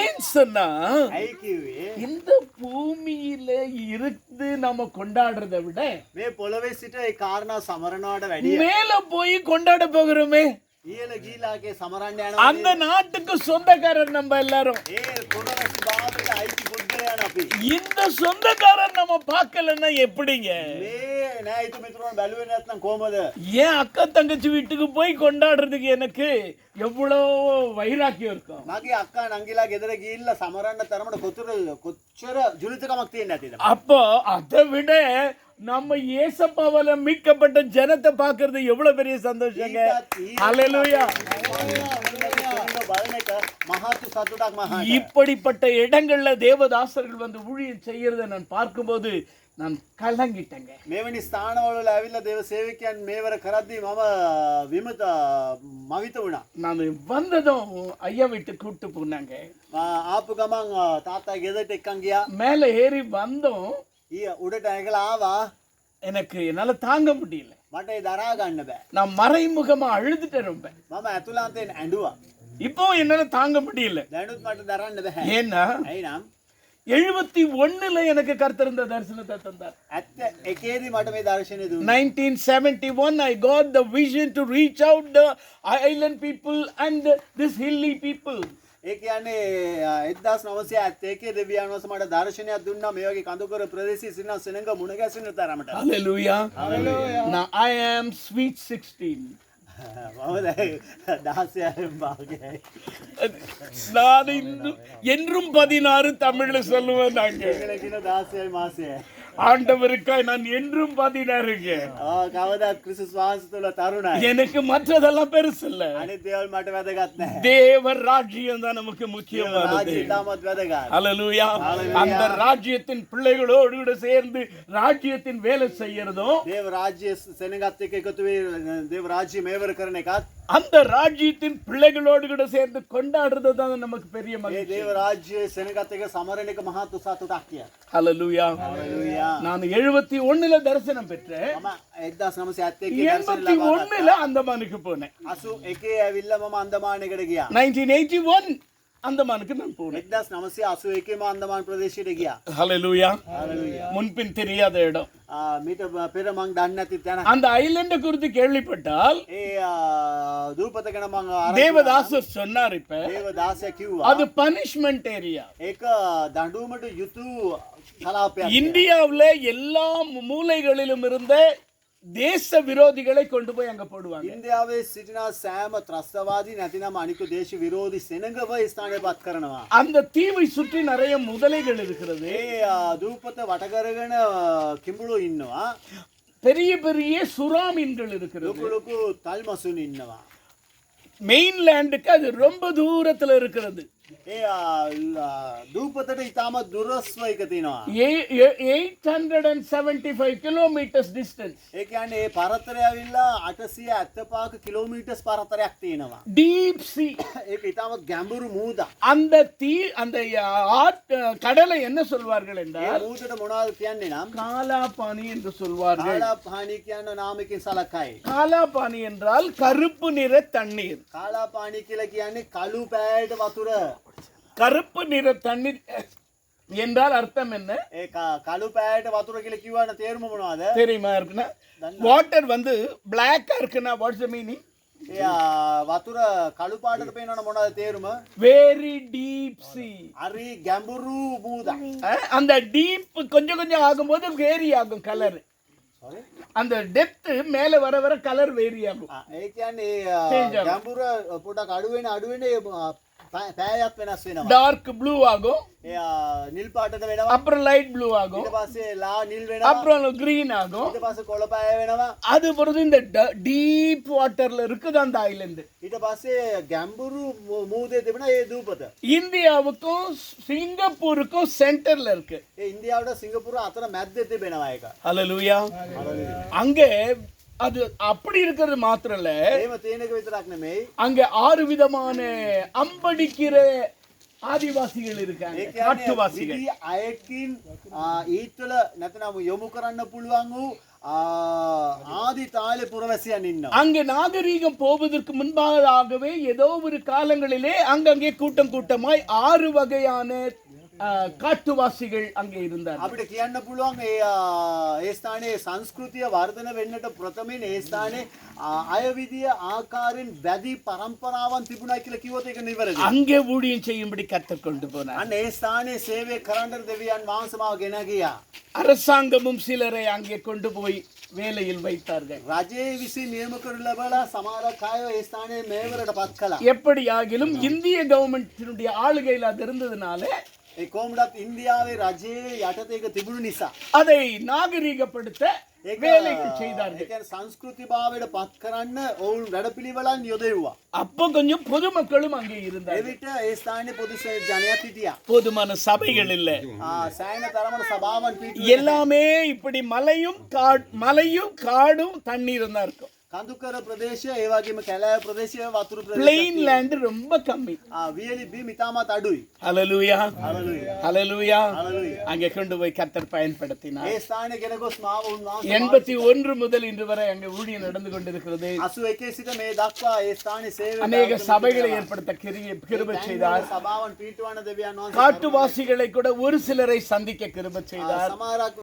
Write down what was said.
ஏன் சொன்னா இந்த பூமியில இருந்து நம்ம கொண்டாடுறதை விட மேல போய் கொண்டாட போகிறோமே, அந்த நாட்டுக்கு சொந்தக்காரர் நம்ம எல்லாரும். இந்த சொந்தக்காரர் நம்ம பார்க்கலன்னா எப்படிங்க? ஏன் அக்கா தங்கச்சி வீட்டுக்கு போய் கொண்டாடுறதுக்கு எனக்கு எவ்வளவு வைராக்கியம் இருக்கும். அப்போ அதை விட நம்ம இயேசப்பாவால மீட்கப்பட்ட ஜனத்தை பார்க்கிறது எவ்வளவு பெரிய சந்தோஷங்க. ஹல்லேலூயா. இப்படிப்பட்ட இடங்கள்ல தேவதாசர்கள் வந்து ஊழியம் செய்யறதை நான் பார்க்கும்போது நான் கலங்கிட்டேங்க. மேவனி ஸ்தானවල ඇවිල්ලා දේව සේවකයන් මේවර කරද්දී මම මවිත වුණා. நான் வந்ததும் ஐயா வீட்டுக்கு கூட்டு போனாங்க. ආපු ගමන් තාත්තා ගෙදරට එක්කන් ගියා. மேலே ஏறி வந்தோம். උඩට ඇගලා ආවා. எனக்கு என்னால தாங்க முடியல. මට ඒ දරා ගන්න බෑ. நான் மறைமுகமா அழுதுட்டேன் ரொம்ப. මම ඇතුළාන්තයෙන් ඇඬුවා. இப்போ என்னால தாங்க முடியல. දැනුත් මට දරන්න බෑ. ஏன்னா ඇයි නම් 71ல எனக்கு கர்த்தர் இந்த தரிசனத்தை தந்தார். 71 මට මේ දර්ශනය දුන්නා. 1971 I got the vision to reach out the island people and this hilly people. ඒ කියන්නේ 1971 දෙවියන් වහන්සේ මට දර්ශනයක් දුන්නා මේ වගේ කඳුකර ප්‍රදේශයේ සිටින සෙනඟ මුණ ගැසෙන තරමට. Hallelujah. Hallelujah. Now I am sweet 16. நான் என்றும் 16 தமிழ்ல சொல்லுவேன். நாங்க ஆண்டவருக்காய் நான் என்றும் 16ங்க. எனக்கு மற்றதெல்லாம் பெருசு இல்ல. தேவ ராஜ்யம் தான் நமக்கு முக்கியமானது. ஹல்லேலூயா. அந்த ராஜ்யத்தின் பிள்ளைகளோடு கூட சேர்ந்து ராஜ்யத்தின் வேலை செய்யறதும் அந்த ராஜ்யத்தின் பிள்ளைகளோடு கூட சேர்ந்து கொண்டாடுறது தான் நமக்கு பெரிய மகிழ்ச்சி. ஹல்லேலூயா. நான் 71ல தரிசனம் பெற்றேன். 81ல அந்தமானுக்கு போனேன். 1981 அந்தமானுக்கு நான் போனேன். 1981 අන්දමාන් ප්‍රදේශයට ගියා. ஹல்லேலூயா. முன்பின் தெரியாத இடம். මීට පෙර මං දන්නේ නැති තැන. அந்த ஐலண்ட குறித்து கேள்விப்பட்டால் ඒ දූපත ගැන මං தேவதாசர் சொன்னார். இப்ப දේවදාසයා කිව්වා அது பனிஷ்மென்ட் ஏரியா. ඒක දඬුවමට යුතු කලාපයක්. இந்தியாவுல எல்லா மூலைகளிலும் இருந்த தேச விரோதிகளை கொண்டு போய் அங்க போடுவாங்க. ඉන්දියාවේ සිටින සෑම ත්‍රස්තවාදී නැතිනම් අනිකු දේශ විරෝධී සෙනඟව ස්ථානයපත් කරනවා. அந்த தீவை சுற்றி நிறைய முதலைகள் இருக்கிறது. ඒ දූපත වට කරගෙන කිඹුලෝ ඉන්නවා. பெரிய பெரிய சுறா மீன்கள் இருக்கிறது. ලොකු ලොකු තල්මසුන් ඉන්නවා. மெயின்லேண்டுக்கு அது ரொம்ப தூரத்துல இருக்கிறது. ඒ දූපතට ඉතාමත් දුරස්ව එක තියෙනවා. 875 kilometers distance. ඒ කියන්නේ ඒ පරතරය ඇවිල්ලා 875 කිලෝමීටර්ස් පරතරයක් තියෙනවා. deep sea. ඒක ඉතාමත් ගැඹුරු මූදක්. அந்த கடலை என்ன சொல்வார்கள் என்றால் ඒ මූදට මොනවද කියන්නේ නම් காலாபானி என்று சொல்வார்கள். කාලාපානි කියන නාමයෙන් සලකයි. காலாபானி என்றால் கருப்பு நிற தண்ணீர். කාලාපානි කියලා කියන්නේ කළු පෑයට වතුර. கருப்பு நிற தண்ணீர் என்றால் அர்த்தம் என்ன? ඒ කළු පෑයට වතුර කියලා කිව්වන තේරුම මොනවද? தெரியுமா இருக்குன்னா வாட்டர் வந்து பிளாக்கா இருக்குன்னா வாட்ஸ் தி மீனிங்? ඒ වතුර කළු පාටට පේනවනේ මොනවද තේරුම? very deep sea. හරි ගැඹුරු මූදක්. அந்த டீப் கொஞ்சம் கொஞ்சம் ஆகும்போது வேரி ஆகும் கலர். அந்த டெப்த் மேல வர வர கலர் வேரி ஆகும். ඒ කියන්නේ ගැඹුර පොඩක් අඩු වෙන පෑයක් වෙනස් වෙනවා. டார்க் ப்ளூ ஆகும். නිල් පාටට වෙනවා. அப்புறம் லைட் ப்ளூ ஆகும். ඊට පස්සේ ලා නිල් වෙනවා. அப்புறம் கிரீன் ஆகும். ඊට පස්සේ කොළ පෑය වෙනවා. அது பொறுத்து இந்த டீப் வாட்டர்ல இருக்குது அந்த ஐலண்ட். ඊට පස්සේ ගැඹුරු මූදේ තිබෙන ඒ දූපත. இந்தியாவுக்கும் சிங்கப்பூருக்கும் சென்டர்ல இருக்கு. ඒ ඉන්දියාවට සිංගප්පූරු අතර මැද්දේ තිබෙනවා ඒක. ஹல்லேலூயா. அங்க அது அப்படி இருக்கிறது மாத்திரம் இல்ல. එහෙම තේනක විතරක් නෙමෙයි. அங்க 6 விதமான அம்படிக்கிற ஆதிவாசிகள் ඒ இருக்காங்க, කියන්නේ காட்டுவாசிகள். විදි අයකින් ඊත්වල නැත්නම් යොමු කරන්න පුළුවන් වූ ආදි තාලේ පුරවැසියන් ඉන්නවා. அங்கே நாகரீகம் போவதற்கு முன்பாகவே ஏதோ ஒரு காலங்களிலே அங்கங்கே கூட்டம் கூட்டமாய் 6 வகையான காட்டுவாசிகள் அங்கே இருந்தார்கள். අපිට කියන්න පුළුවන් ඒ ස්ථානයේ සංස්කෘතිය වර්ධන වෙන්නට ප්‍රථමයෙන් ඒ ස්ථානයේ අය විදිය ආකාරයෙන් වැඩි පරම්පරාවන් තිබුණා කියලා කිව්වොත් ඒක නිවැරදියි. அங்கே ஊழியம் செய்யும்படி கர்த்தர் கொண்டு போனார். අන්න ඒ ස්ථානයේ සේවය කරන්න දෙවියන් වහන්සේ මාව ගෙන ගියා. அரசாங்கமும் சிலரை அங்கே கொண்டு போய் வேலையில் வைத்தார்கள். රජයේ විසින් නියම කරලා ලබලා සමහරක් අය ඒ ස්ථානයේ මේවරට පත් කළා. எப்படியாகிலும் இந்திய கவர்மெண்டினுடைய ஆளுகையில் அது இருந்ததுனால ඒ කොහොමදත් ඉන්දියාවේ රජයේ යටතේ ඒක තිබුණු නිසා அதை நாகரீகப்படுத்த வேலைக்கு செய்தார்கள். ඒ කියන්නේ සංස්කෘති භාවයට පත් කරන්න ඔවුන් වැඩපිළිවෙලන් යොදෙව්වා. அப்போ கொஞ்சம் பொதுமக்களும் அங்கே இருந்தார்கள். එවිට ඒ ස්ථානයේ පොදු ජනයාත් හිටියා. போதுமான சபைகள் இல்ல. සෑහෙන තරමට සභාවන් පිටු எல்லாமே இப்படி மலையும் காடும் தண்ணீரும் தான் இருக்கும். කඳුකර ප්‍රදේශය ඒ වගේම කැලෑ ප්‍රදේශය වතුරු ප්‍රදේශය பிளெயின் லேண்ட் ரொம்ப கம்மி. වියලි බිම් ඉතාමත් අඩුයි. ஹalleluya හලලුයා ஹalleluya. හලලුයා. அங்கே கொண்டு போய் கர்த்தர் பயன்படுத்தினார். ඒ ස්ථානයේ ගෙන ගොස් මාව උන්වහන්සේ 81 முதல் இன்று வரை அங்கே ஊழியம் நடந்து கொண்டிருக்கிறது. 81 සිට මේ දක්වා ඒ ස්ථානයේ සේවය அநேக சபைகளை ஏற்படுத்த கிருபை செய்தார். සභාවන් පිටවන දෙවියන් වහන්සේ காட்டுவாசிகளை கூட ஒரு சிலரை சந்திக்க கிருபை செய்தார். සමහරක්